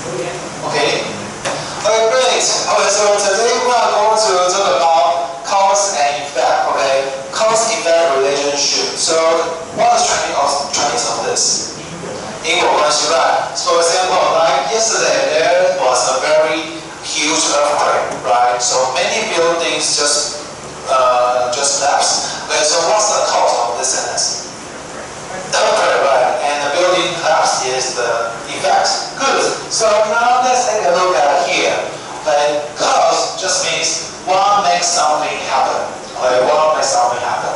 Okay. Okay, great. Okay, so today we are going to talk about cause and effect. Okay, cause-effect relationship. So what is Chinese of this? 因果关系, right? So for example, like yesterday, there was a very huge earthquake, right? So many buildings just collapsed. Okay, so what's the cause of this sentence? Earthquake, right? And the building collapse is the effect. Good. So now let's take a look at here. Okay, cause just means what makes something happen. Okay, what makes something happen.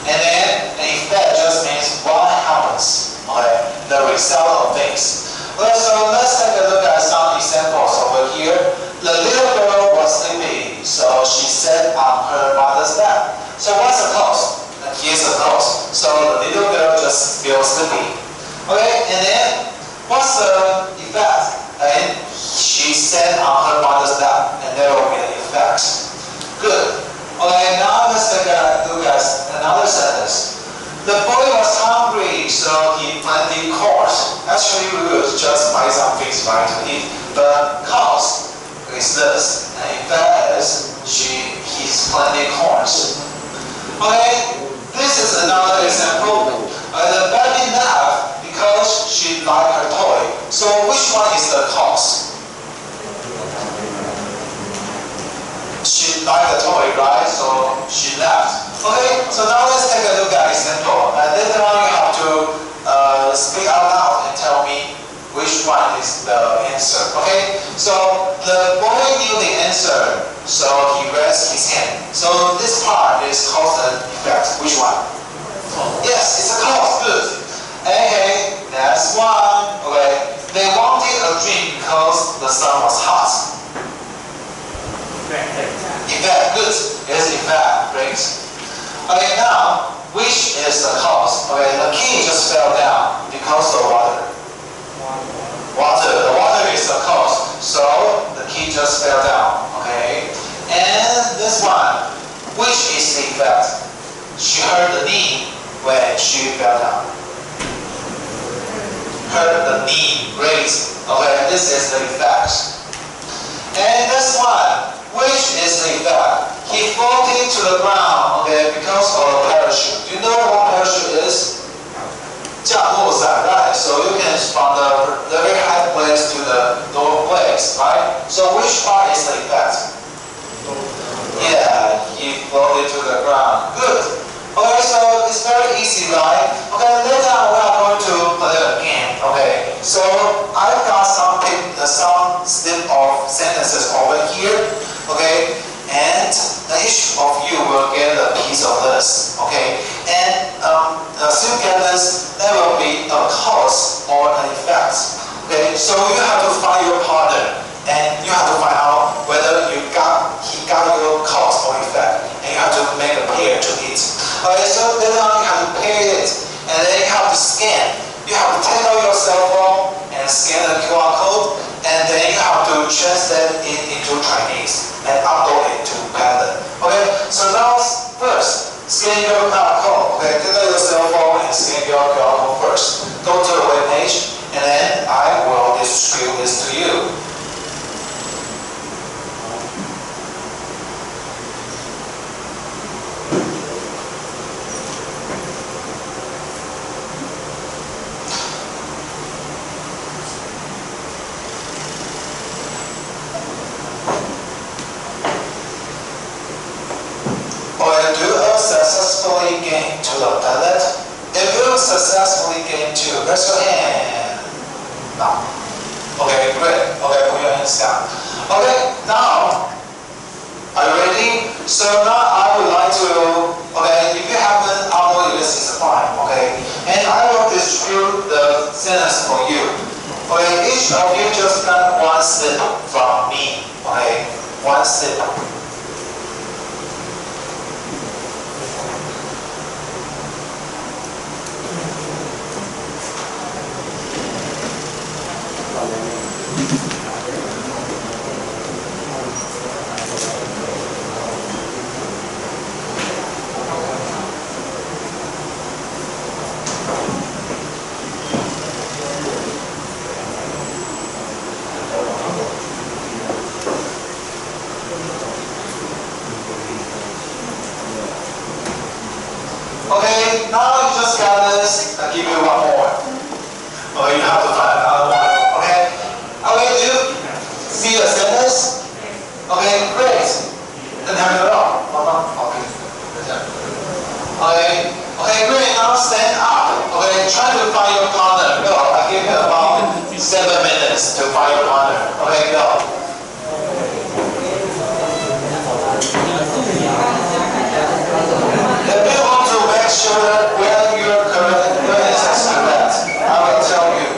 And then the effect just means what happens. Okay, the result of things. Okay, so let's take a look at some examples over here. The little girl was sleeping, so she sat on her mother's lap. So what's the cause? Here's the cause. So the little girl just feels sleepy. Okay, and then what's the effect? And she sat on her mother's lap, and there will be an effect. Good. Okay, now let's take a look at another sentence. The boy was hungry, so he planted corns. Actually, we would just buy some things right to eat. But cause is this, and effect is he's planting corns. Okay, this is another example. The baby laughed because she liked her toy. So which one is the cause? She liked the toy, right? So she laughed. Okay, so now let's take a look at example. Later on you have to speak out loud and tell me which one is the answer. Okay, so the boy knew the answer, so he raised his hand. So this part is cause and effect. Which one? Yes, it's a cause. Good. Okay, that's one. Okay, they wanted a drink because the sun was hot. Effect. Good. Yes, effect. Great. Okay, now which is the cause? Okay, the key just fell down because of water. The water is the cause, so the key just fell down. Okay, and this one, which is the effect? She hurt the knee when she fell down. Hurt the knee, raised. Okay, this is the effect. And this one, which is the effect? He floated to the ground, okay, because of a parachute. Do you know what parachute is? 降落伞, right? So you can from the very high place to the lower place, right? So which part is the effect? Yeah, he floated to the ground. Good. Okay, so it's very easy, right? Okay, later on we are going to play a game. Okay, so I've got some slip of sentences over here. Okay, and each of you will get a piece of this. Okay, and as you get this, there will be a cause or an effect. Okay, so you have to find your partner, and you have to find out whether he got your cause or effect, and you have to make a pair to it. Okay, so later on you have to pair it, and then you have to scan. You have to take out your cell phone and scan the QR code, and then you have to translate it into Chinese and upload it to Python. Okay, so now first, scan your QR code. Okay, take out your cell phone and scan your QR code first. Go to the web page, and then I will distribute this to you. Successfully gain to the palette. If you successfully gain to, raise your hand. Now. Okay, great. Okay, put your hands down. Okay, now, are you ready? So now I would like to, okay, if you haven't uploaded this, is fine, okay? And I will distribute the sentence for you. Okay, each of you just got one slip from me, okay? One slip. got this. I'll give you one more. Okay, you have to find another one. Okay? Okay, do you see a sentence? Okay, great. Then have it up. Okay. Okay, great. Now stand up. Okay, try to find your partner. Go. I give you about 7 minutes to find your partner. Okay, go. If you want to make sure that when you're correct, when it is correct, I will tell you.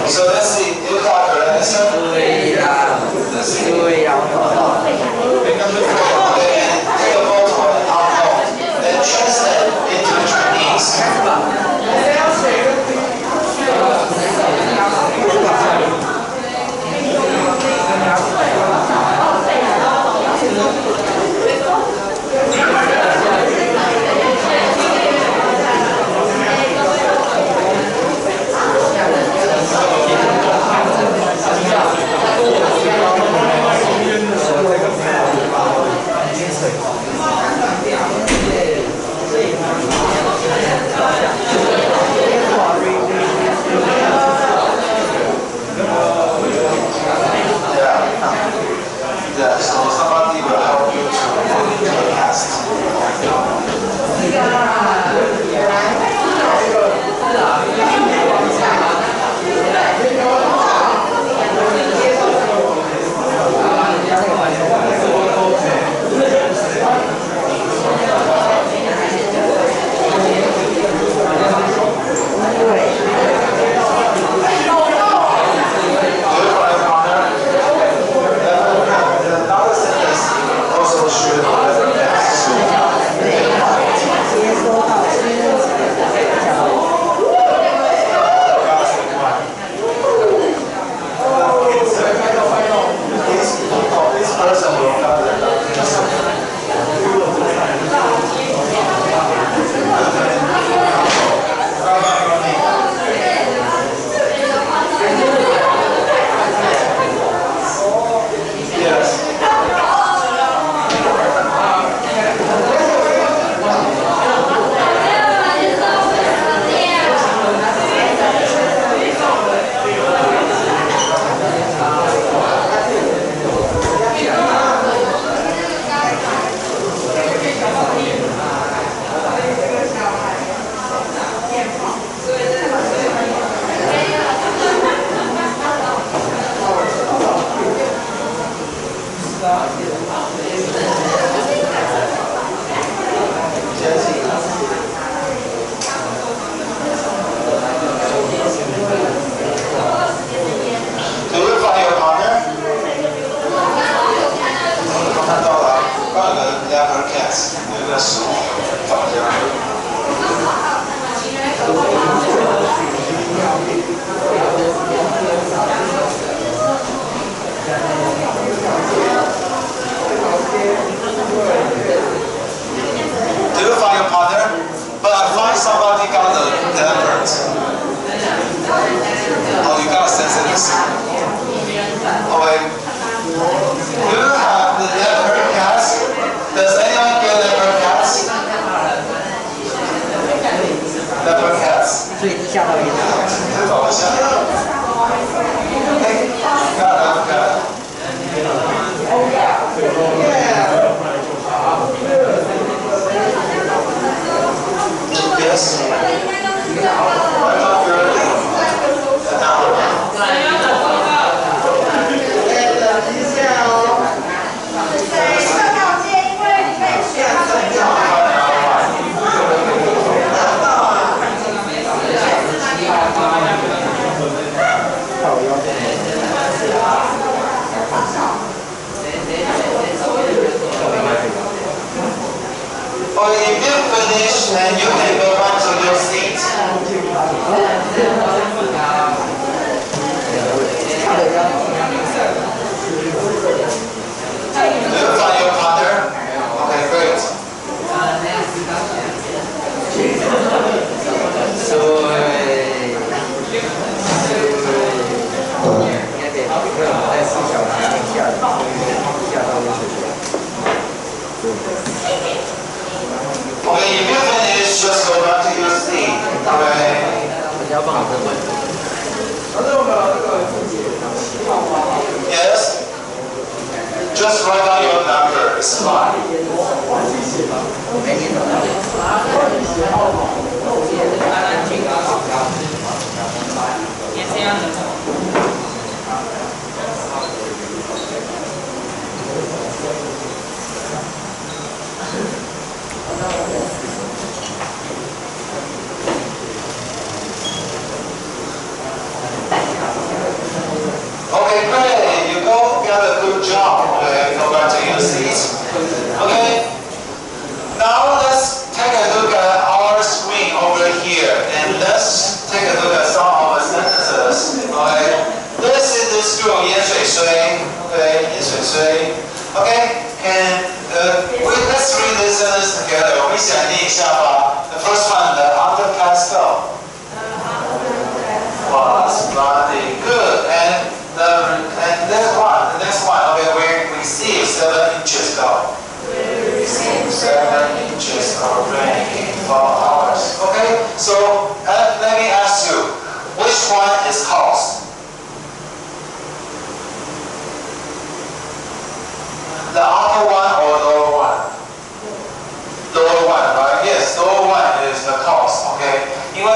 So let's see, you got correct answer? Okay, take a photo and upload, then translate into Chinese. Yeah, so somebody will help you to do the test. Or if you finish, then you can go back to your seat. Yes. Just write down your number. It's fine. Okay, great. You both got a good job. Okay, go back to your seats. Okay. Now let's take a look at our screen over here, and let's take a look at some of the sentences. Okay. This is the school, 盐水水. Okay, 盐水水. Okay, and let's read this sentence together. 我们一起来念一下吧. The first one, the underpass go. Was bloody good. And the next one, okay, we see 7 inches go. We receive 7 inches of rain in 4 hours. Okay, so let me ask you, which one is cause? The upper one or lower one? Lower one, right? Yes, lower one is the cause. Okay, 因为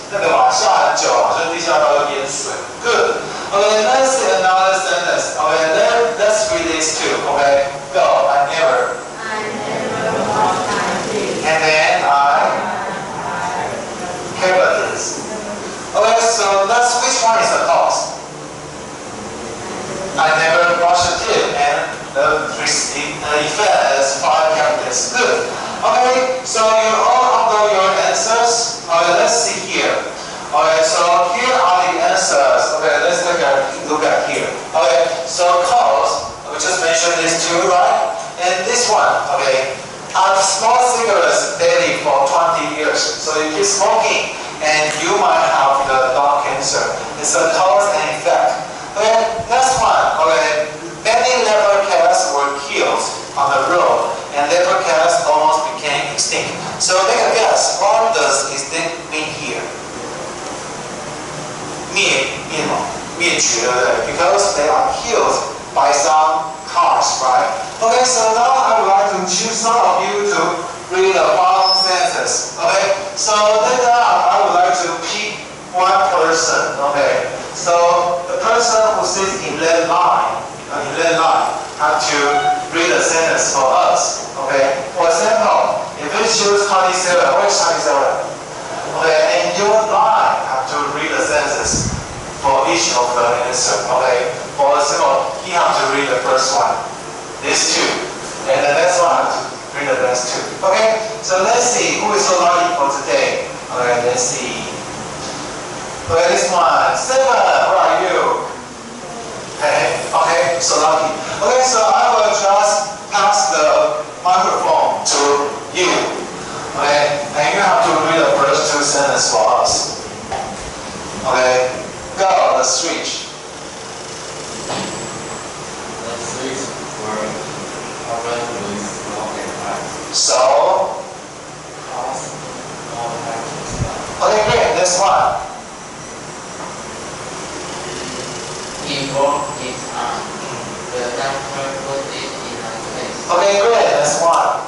那个嘛下很久嘛，所以地下道会淹水。Good. Okay, let's see another sentence. Okay, let's read these two. Okay, go. I never want and then I covered this. Okay, so which one is the cause? I never brushed the teeth, and the effect is 5 characters. Good. Okay, so you all upload your answers. Okay, let's see here. Okay, so here are the answers. Okay, let's take a look at here. Okay, so cause, we just mentioned these two, right? And this one, okay, I've smoked cigarettes daily for 20 years. So you keep smoking, and you might have the lung cancer. It's a cause and effect. Okay, next one, okay, many leopard cats were killed on the road, and leopard cats almost became extinct. So make a guess, what does extinct mean here? 灭绝, because they are killed by some cars, right? Okay, so now I would like to choose some of you to read the following sentences. Okay, so later on I would like to pick one person. Okay, so the person who sits in red line, have to read a sentence for us. Okay, for example, if you choose 27, where's 27? Okay, and your line have to read the sentences for each of the answer. Okay, for example, he have to read the first one, these two, and the next one have to read the next two. Okay, so let's see who is so lucky for today. Okay, let's see. Okay, this one, 7, where are you? Okay, so lucky. Okay, so I will just pass the microphone to you. Okay, and you have to read the first 2 sentences for us. Okay, go, the switch. The switch were covered with smoke and ice. So, Cause no actions. okay, great, next one. He broke his arm. The doctor put it in a place. Okay, great, next one.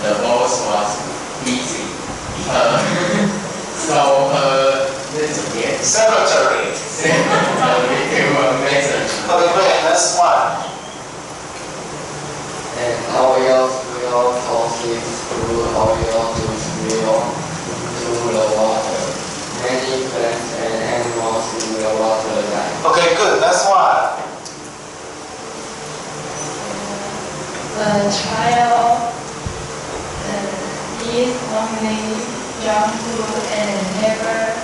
The boss was busy. So Secretary. gave a message. Okay, great, next one. And oil will cause it through oil to spill to the water. Many plants and animals in the water die. Okay, good, next one. The child is only joyful and never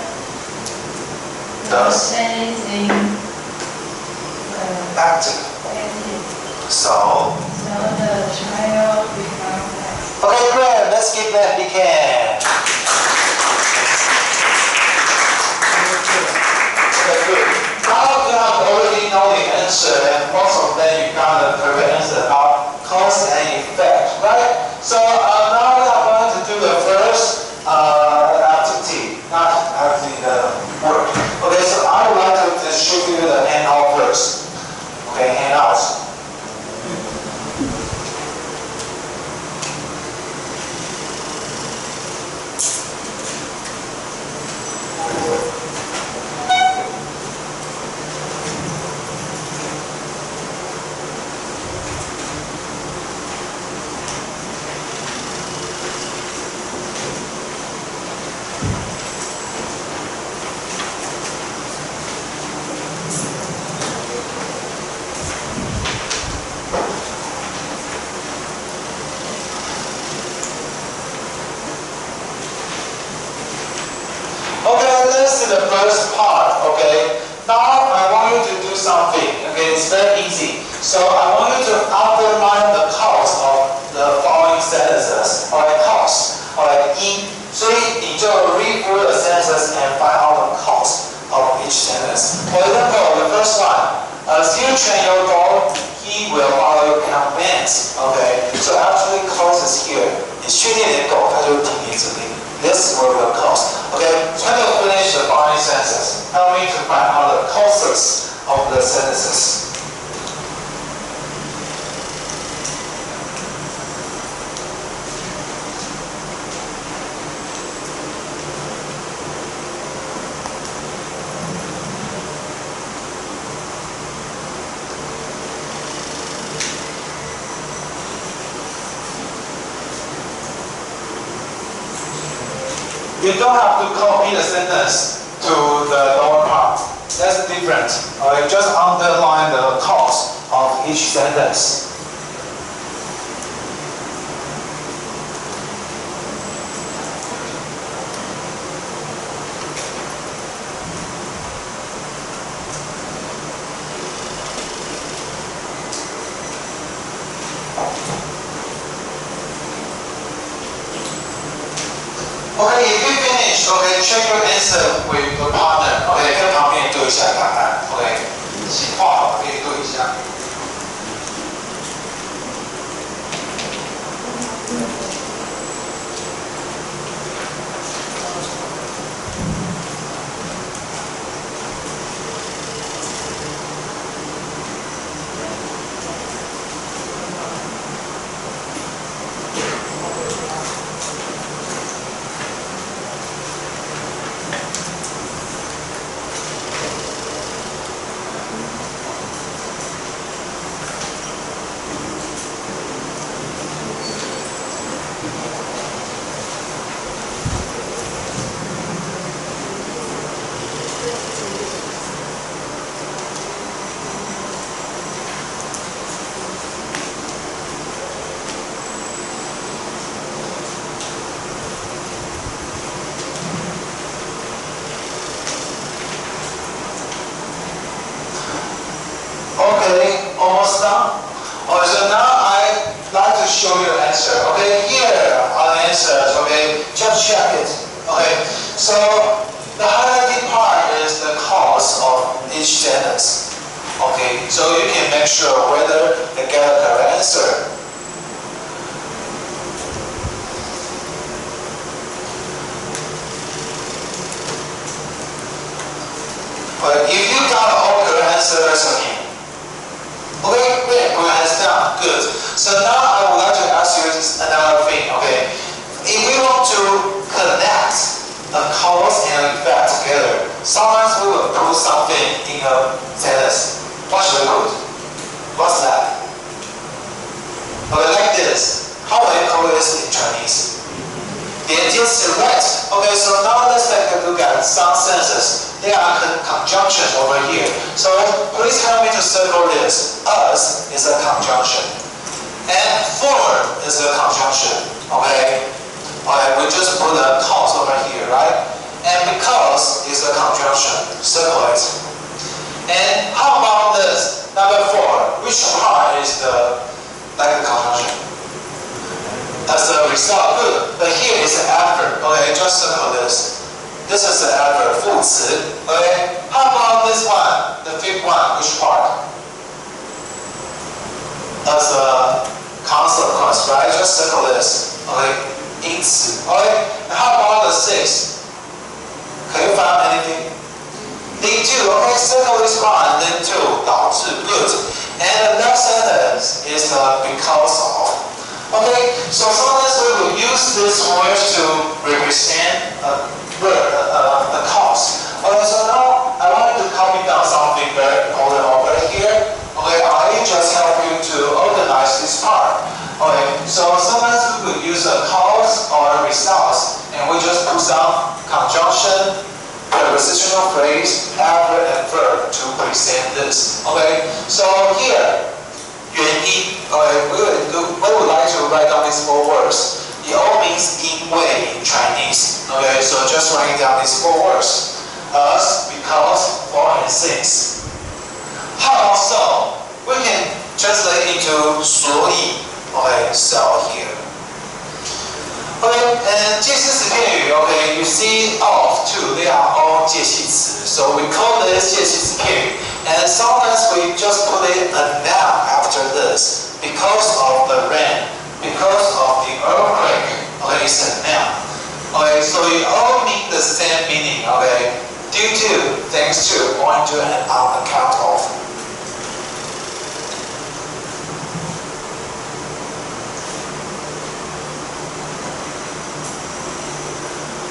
Does anything active. active. So, So the child becomes active. okay, great, let's give that a big hand. Okay, good. Now you have already know the answer, and most of them you got the correct answer are cause and effect, right? So now we are going to do the first activity. something. Okay, it's very easy. So I want you to underline the cause of the following sentences. Alright, cause. Alright, 因，所以你就 read through the sentences and find out the cause of each sentence. For example, the first one, as you train your dog, he will follow your commands. Okay, so actually cause is here. 你训练你的狗，它就会听你指令。This is where we'll cause. Okay, try to finish the following sentences. Help me to find out the causes of the sentences. You don't have to copy the sentence to the lower part. That's different. You just underline the cause of each sentence. Okay, if you finish, okay, check your answer with your partner. Okay, 跟旁边对一下答案。Okay， 请画好，可以对一下。Okay, almost done. Okay, so now I'd like to show you the answer. Okay, here are the answers. Okay, just check it. Okay, so the highlighted part is the cause of each sentence. Okay, so you can make sure whether they get a correct answer. But if you got all correct answers, okay. Okay, great. Put your hands down. Good. So now I would like to ask you another thing. Okay, if we want to connect a cause and an effect together, sometimes we will put something in a sentence. What should we put? What's that? Okay, like this. How do you call this in Chinese? 连接词, right? Okay, so now let's take a look at some sentences. There are conjunctions over here. So please help me to circle this. As is a conjunction. And for is a conjunction. Okay? Alright, we just put a cause over here, right? And because is a conjunction. Circle it. And how about this? Number 4. Which part is the conjunction? As a result, good. But here is an adverb. Okay, just circle this. This is the adverb, 副词. Okay. How about this one? The 5th one, which part? As a consequence, right? Just circle this. Okay. 因此. Okay. And how about the 6th? Can you find anything? D2. Okay. Circle this one and then 2. 导致. Good. And the next sentence is because of. Okay, so sometimes we will use this word to represent a cause. Okay, so now I want you to copy down something very important over here. Okay, I just help you to organize this part. Okay, so sometimes we will use a cause or a result, and we just put some conjunction, prepositional phrase, adverb, and verb to present this. Okay, so here. 原因, okay, we would like to write down these 4 words. It all means 因为 in Chinese. Okay, so just write down these 4 words. As, because, for, and since. How about so? We can translate into 所以 okay, so here. Okay, and 介系词片语 okay, you see of, to, they are all 介系词. So we call this 介系词片语. And sometimes we just put a noun after this because of the rain, because of the earthquake. Okay, it's a noun. Okay, so it all mean the same meaning. Okay, due to, thanks to, going to, and on account of.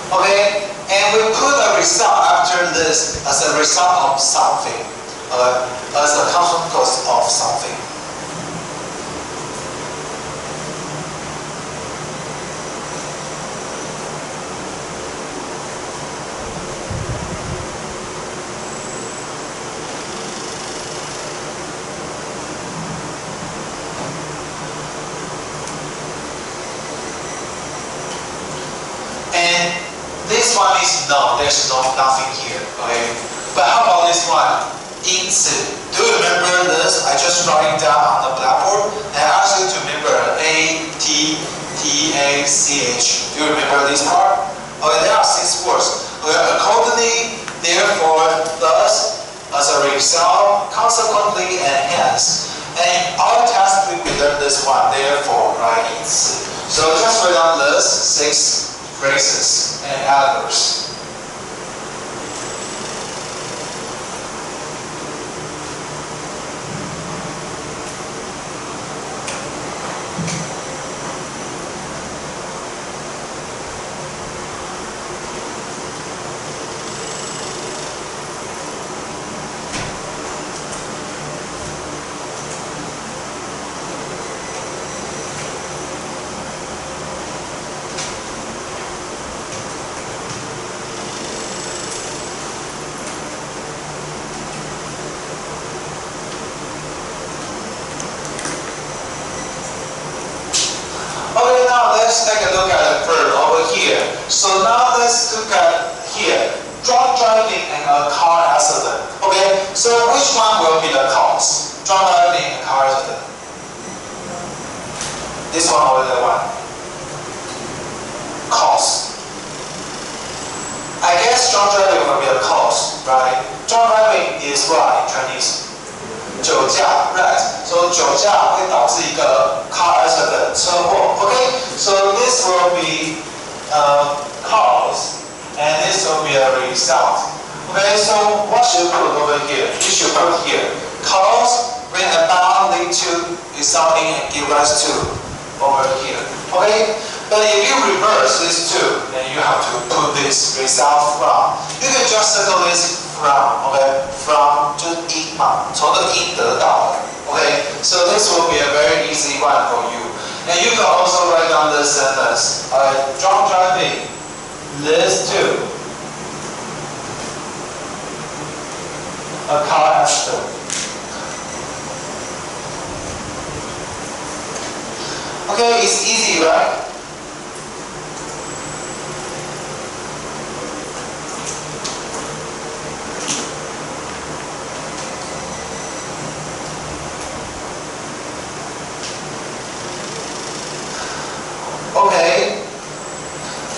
Okay, and we put a result after this as a result of something, as a consequence of something. And this one is no, there's nothing here, okay? But how about this one? 因此. Do you remember this? I just write it down on the blackboard and I ask you to remember A-T-T-A-C-H. Do you remember this part? Okay, there are 6 words. Okay, accordingly, therefore, thus, as a result, consequently, and hence. And in our test, we learned this one, therefore, right? 因此. So just write down this 6 phrases and others. Okay, now let's take a look at the verb over here. So now let's look at here. Drunk driving and a car accident. Okay, so which one will be the cause? Drunk driving and car accident. This one or the one? Cause. I guess drunk driving will be the cause, right? Drunk driving is what in Chinese? 酒驾 right? So 酒驾会导致一个 car accident 车祸 okay? So this will be cause and this will be a result. Okay, so what should you put over here? You should put here cause, bring about, lead to, resulting, and give rise to over here. Okay? But if you reverse these two, then you have to put this result from. You can just circle this from, okay? From 就是因嘛，从这个因得到的 okay? So this will be a very easy one for you. And you can also write down this sentence. Drunk driving leads to a car accident. Okay, it's easy, right? Okay,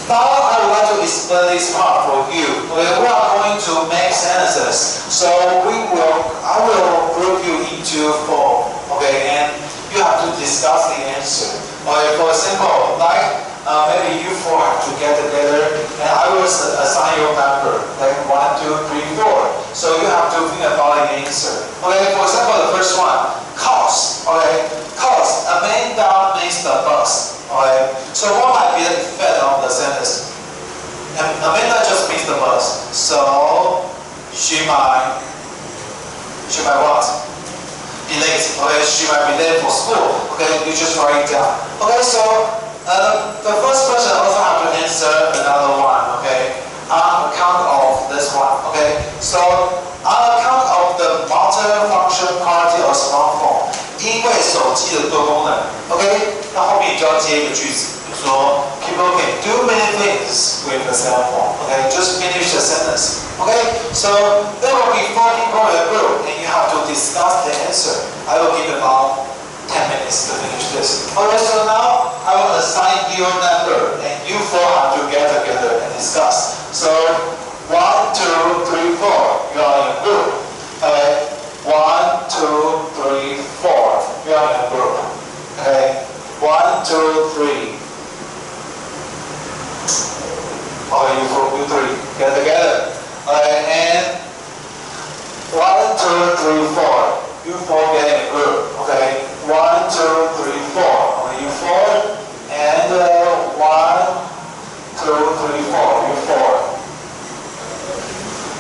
now I would like to explain this part for you. Okay, we are going to make sentences. So I will group you into 4. Okay, and you have to discuss the answer. Okay, for example, like maybe you 4 have to get together, and I will assign your number, like 1, 2, 3, 4. So you have to think about the answer. Okay, for example, the first one, cause. Okay, cause. Amanda missed the bus. Okay, so what might be the effect of the sentence? Amanda just missed the bus, so she might what? Be late. Okay, she might be late for school. Okay, you just write it down. Okay, so the first person also have to answer another one. Okay, on account of this one. Okay, so on account of the multi-function quality of smartphone. 因为手机的多功能 ，OK， 那后面你就要接一个句子，比如说 people can do many things with a cell phone，OK， just finish the sentence，OK， so there will be 4 people in a group and you have to discuss the answer. I will give about 10 minutes to finish this. Okay, so now I will assign you a number, and you four have to get together and discuss. So 1, 2, 3, 4. You are in a group. Okay. 1, 2, 3, 4. You are in a group. Okay. 1, 2, 3. Okay, you three get together. Okay, and 1, 2, 3, 4. You four get in a group. Okay. 1, 2, 3, 4. Okay, you four. And 1, 2, 3, 4. You four.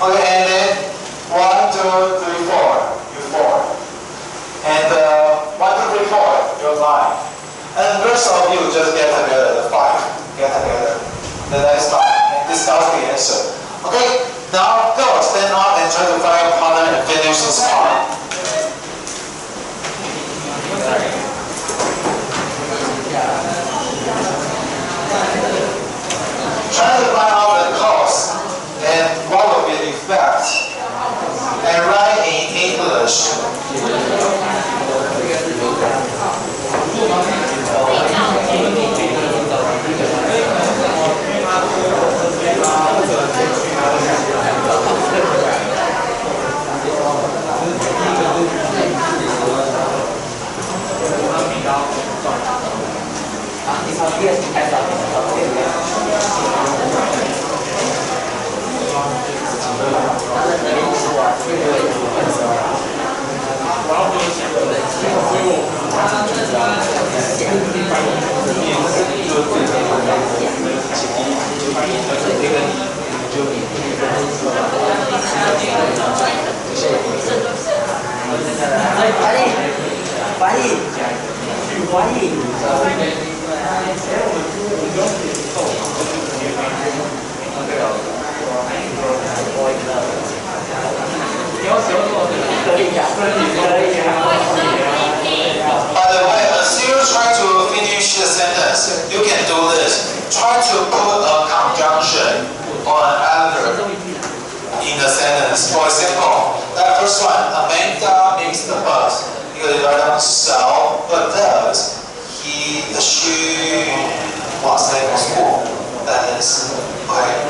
Okay, and then 1, 2, 3, 4. You four. And 1, 2, 3, 4. You're 5. And the rest of you just get together. The 5 get together. The next time and discuss the answer. Okay, now go stand up and try to find your partner and finish this part. Try to find out the cause and what will be the effect. And write in English. By the way, as you try to finish the sentence, you can do this. Try to put a conjunction or an adverb in the sentence. For example, that first one, Amanda makes the bus. You can write down so, but does he, she was late for school. That is okay.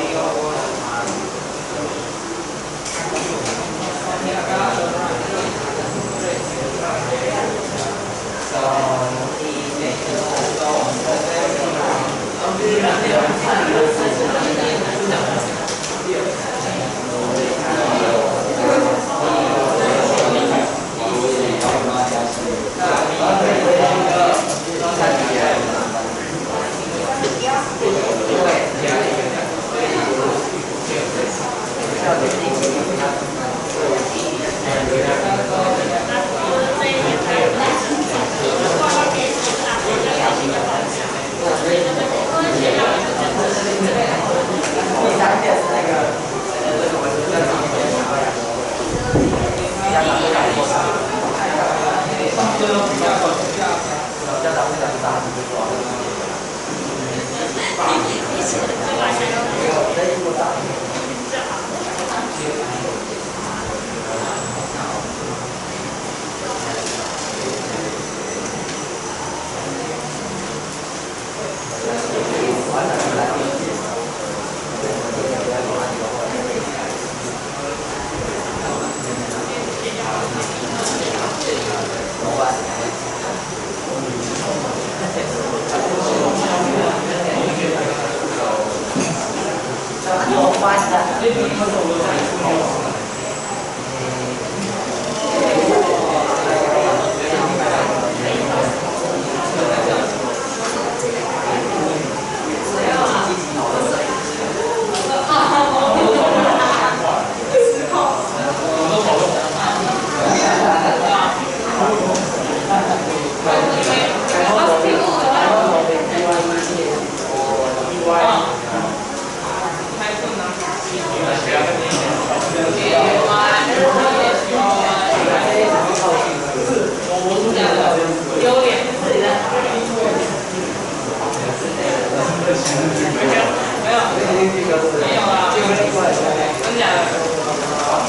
真假的？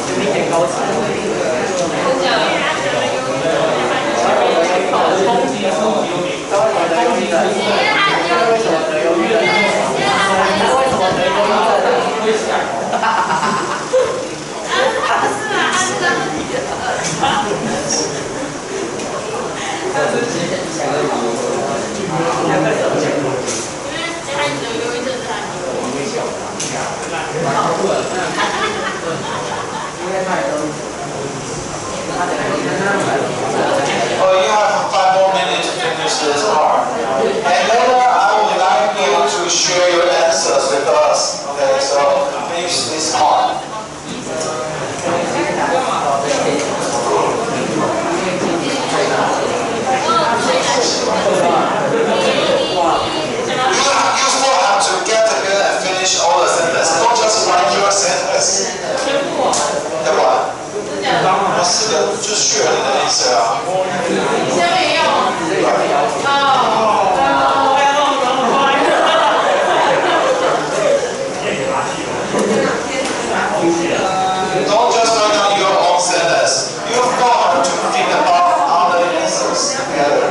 就明显高级。真假 share your answers with us. Okay, so finish this part. You still have to get together and finish all the sentences. Don't just write your sentence. 对吧？不是的，就 share 你的意思啊。下面要Don't just write down your own sentence. You've got to think about other answers together.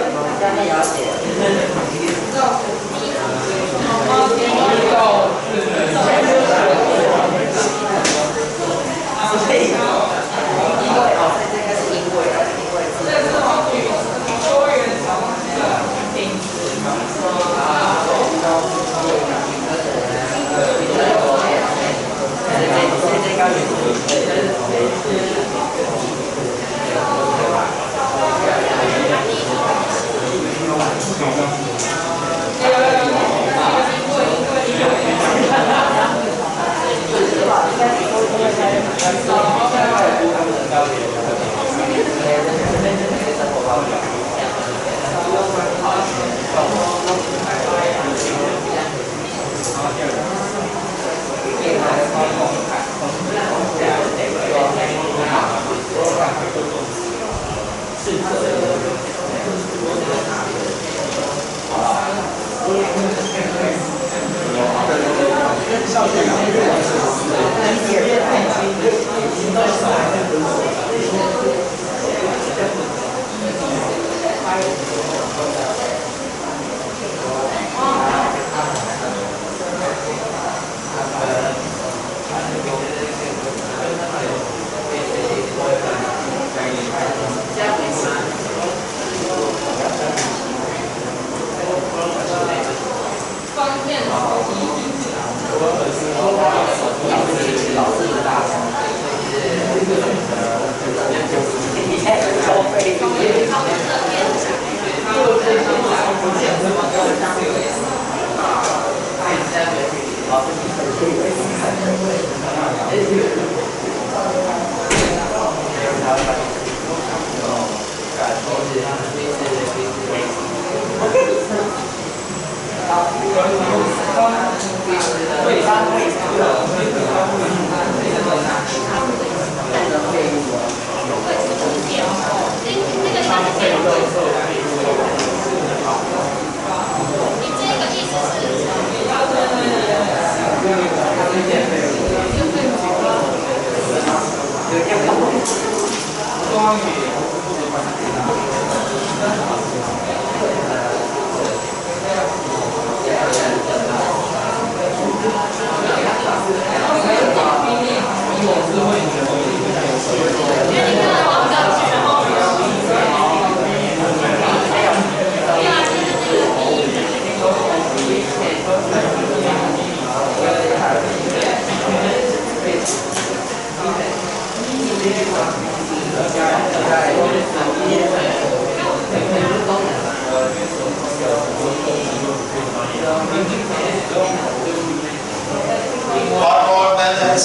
One more minute.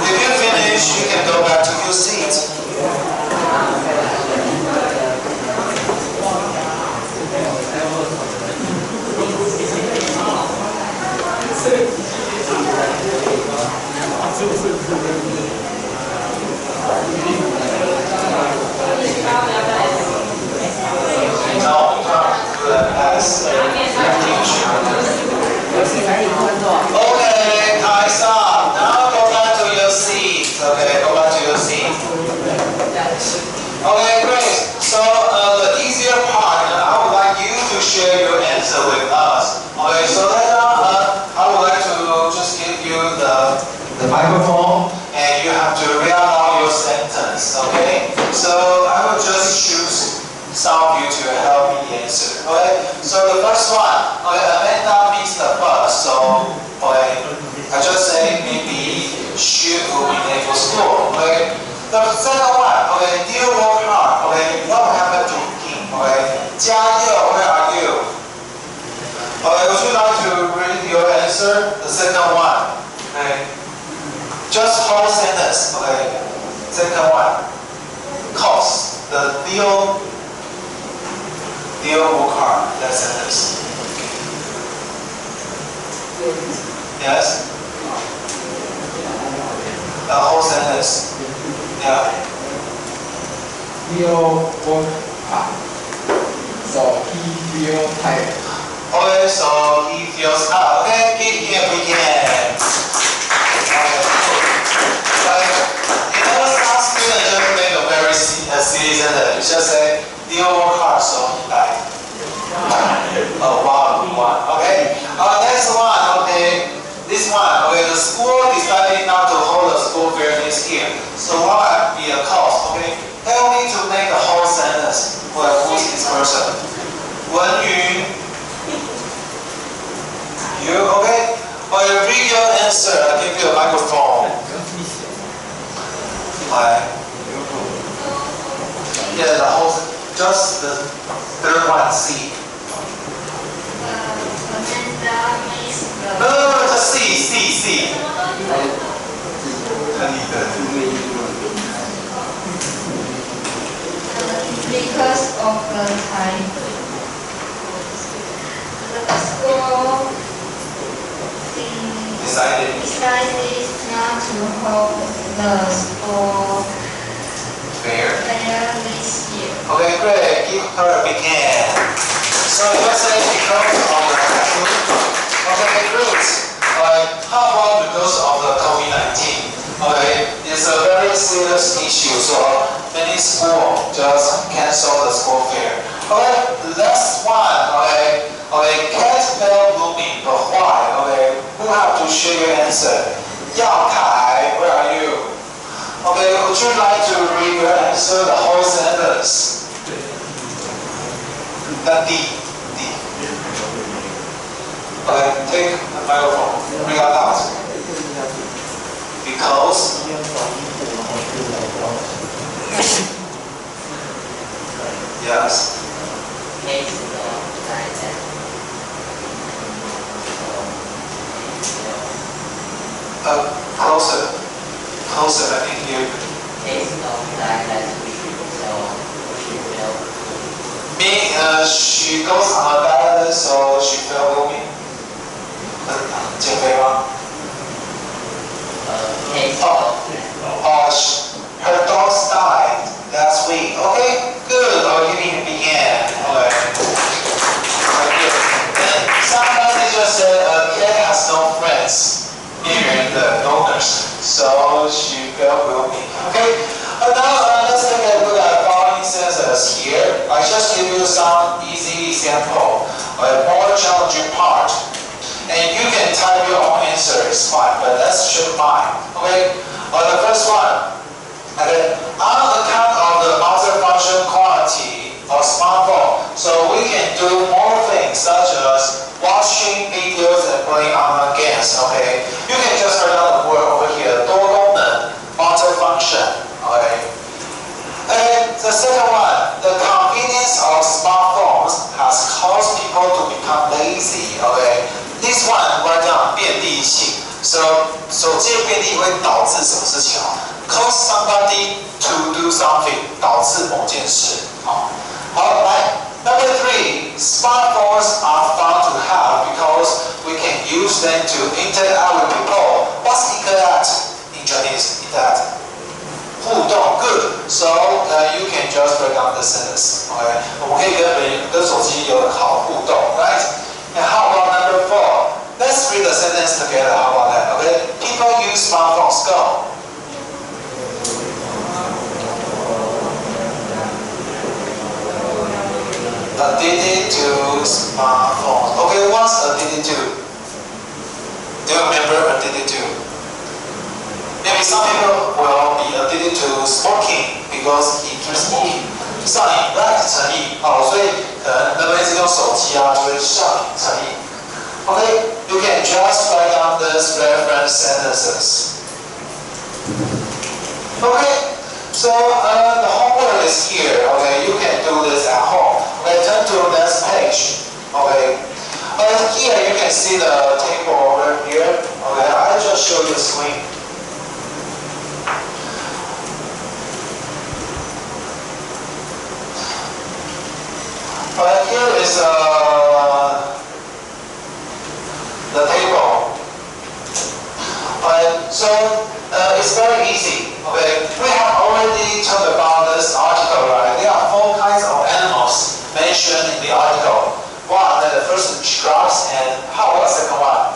If you finish, you can go back to your seat. Now we come to the last Okay, guys up. Now go back to your seat. Okay, go back to your seat. Okay, great. So the easier part, I would like you to share your answer with us. Okay, so let answer. Okay, so the first one, okay, Amanda missed the bus, so okay, I just say maybe she will be late for school. Okay, the second one, okay, dear work hard. Okay, what happened to him? Okay, 加油, where are you? Okay, would you like to read your answer? The second one. Okay, just whole sentence. Okay, second one. Cause the deal work hard. That sentence. Yes. The whole sentence. Yeah. Leo work hard, so he feel tired. Okay, so he feels hot. Okay, here begin. Okay, cool. Like, you know, some student just make a very silly sentence. You just say, Leo work hard, so he died. Oh, wow, one. Okay. Next one. Okay. This one. Okay. The school decided not to hold a school fair this year. So what would be a cause? Okay. Help me to make the whole sentence. Well, who's this person? Wenyu. You okay? Well, read your answer. I give you a microphone. Why? Yeah, the whole. Just the third one. C. No, just C. Because of the time, the school Decided. decided not to hold the school Fair. fair this year. Okay, great. Give her a big hand. So you say because of the okay, good. How about because of the COVID-19? Okay, it's a very serious issue. So many schools just cancel the school fair. Okay, last one. Okay, cat bell blooming, but why? Okay, who have to share your answer? Yao Kai, where are you? Okay, would you like to read your answer, the whole sentence? The D. Okay, take the microphone. Bring it out. Because. Yes. Closer, I think you. She goes on a diet, so she fell blooming. 减肥吗？ her dogs died last week. Okay, good. You need to begin. Okay. Good. And somebody just said a cat has no friends near the owners, so she fell blooming. Okay. Now let's take a look at following sentences here. I just give you some easy example, a more challenging part. And you can type your own answer, it's fine, but let's check mine. Okay? The first one. Okay. On account of the multi-function quality of smartphone, so we can do more things such as watching videos and playing online games. Okay? You can just write down the word over here, 多功能 multi-function. Okay? And the second one, the convenience of smartphones has caused people to become lazy. Okay? This one write down 便利性。So 手机的便利会导致什么事情啊 ？Cause somebody to do something， 导致某件事。好，来 ，Number 3， smartphones are fun to have because we can use them to interact with people. What's interact in Chinese? Interact. 互动 ，good. So you can just break down the sentence. Okay， 我们可以跟手机有很好互动 ，right? And how about number 4? Let's read the sentence together. How about that? Okay. People use smartphones. Go. Addicted to smartphones. Okay. What's addicted to? Do you remember addicted to? Maybe some people will be addicted to smoking because he keeps smoking. 上瘾 right 成瘾哦，所以可能认为这西啊，就是象名成语。Okay, you can just write down these reference sentences. Okay, so the homework is here. Okay, you can do this at home. Okay, turn to the next page. Okay, here you can see the table over here. Okay, I just show you the screen. Here is the table. So it's very easy. Okay, we have already talked about this article, right? There are 4 kinds of animals mentioned in the article. One, the first is giraffes, and what's the second one?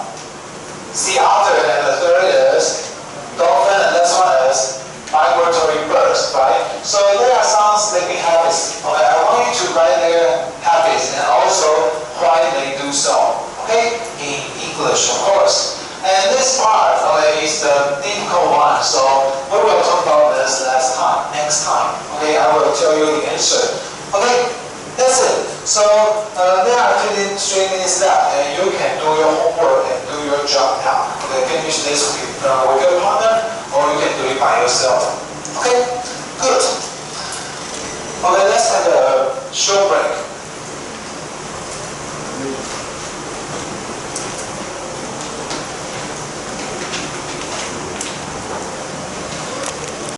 Sea otter, and the third is dolphin, and this one is migratory birds, right? So there are some sleeping habits. Okay, I want you to write their habits and also why they do so. Okay, in English, of course. And this part, okay, is the difficult one. So we will talk about this next time. Okay, I will tell you the answer. Okay, that's it. So there are 3 minutes left, and you can do your homework and do your job now. Okay, finish this with your partner, or you can do it by yourself. Okay, good. Okay, let's have a short break.